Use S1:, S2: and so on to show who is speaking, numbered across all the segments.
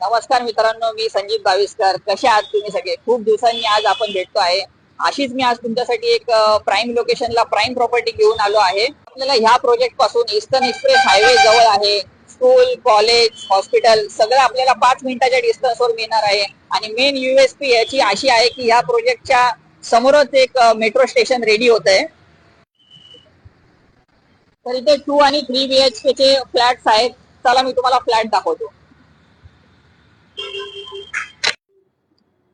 S1: नमस्कार मित्रांनो, मी संजीव गाविस्कर. कसे आहात तुम्ही सगळे? खूप दिवसांनी आज आपण भेटतो आहे. अशीच मी आज तुमच्यासाठी एक प्राईम लोकेशनला प्राईम प्रॉपर्टी घेऊन आलो आहे. आपल्याला ह्या प्रोजेक्ट पासून ईस्टर्न एक्सप्रेस हायवे जवळ आहे. स्कूल, कॉलेज, हॉस्पिटल सगळं आपल्याला 5 मिनिटाच्या डिस्टन्सवर मिळणार आहे. आणि मेन USP याची अशी आहे की ह्या प्रोजेक्टच्या समोरच एक मेट्रो स्टेशन रेडी होत आहे. तर इथे 2 आणि 3 BHK चे फ्लॅट्स आहेत. चला मी तुम्हाला फ्लॅट दाखवतो.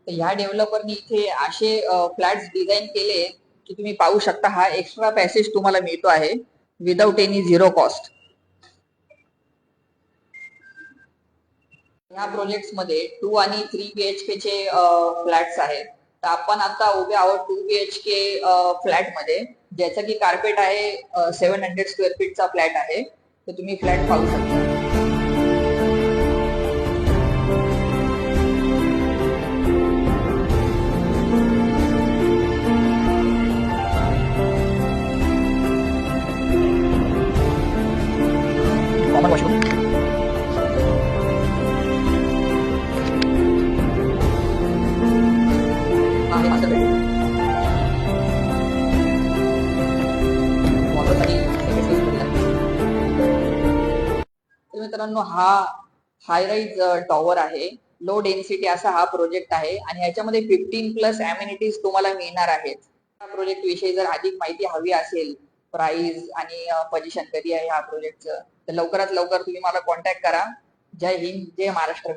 S1: तर ह्या डेव्हलपरनी इथे असे फ्लॅट्स डिझाईन केले की तुम्ही पाहू शकता, हा एक्स्ट्रा पॅसेज तुम्हाला मिळतो आहे विदाउट एनी झिरो कॉस्ट. ह्या प्रोजेक्ट्स मध्ये 2 आणि 3 BHK चे फ्लॅट्स आहेत. तर आपण आता उभे आहोत 2 BHK फ्लॅट मध्ये, ज्याचं की कार्पेट आहे 700 स्क्वेअर फीटचा फ्लॅट आहे. तर तुम्ही फ्लॅट पाहू शकता. कॉमन वॉशरूम, आहे मास्टर बेडरूम, वॉटरसाठी सेपरेट स्पेस दिलेला आहे. तर मित्रांनो, हा हाय राईज टॉवर आहे. लो डेन्सिटी असा हा प्रोजेक्ट आहे आणि ह्याच्यामध्ये 15+ अमेनिटीज तुम्हाला मिळणार आहेत. या प्रोजेक्ट विषयी जर अधिक माहिती हवी असेल, प्राइस आणि पोझिशन कधी आहे ह्या प्रोजेक्टचं, तर लवकरात लवकर तुम्ही मला कॉन्टॅक्ट करा. जय हिंद, जय महाराष्ट्र.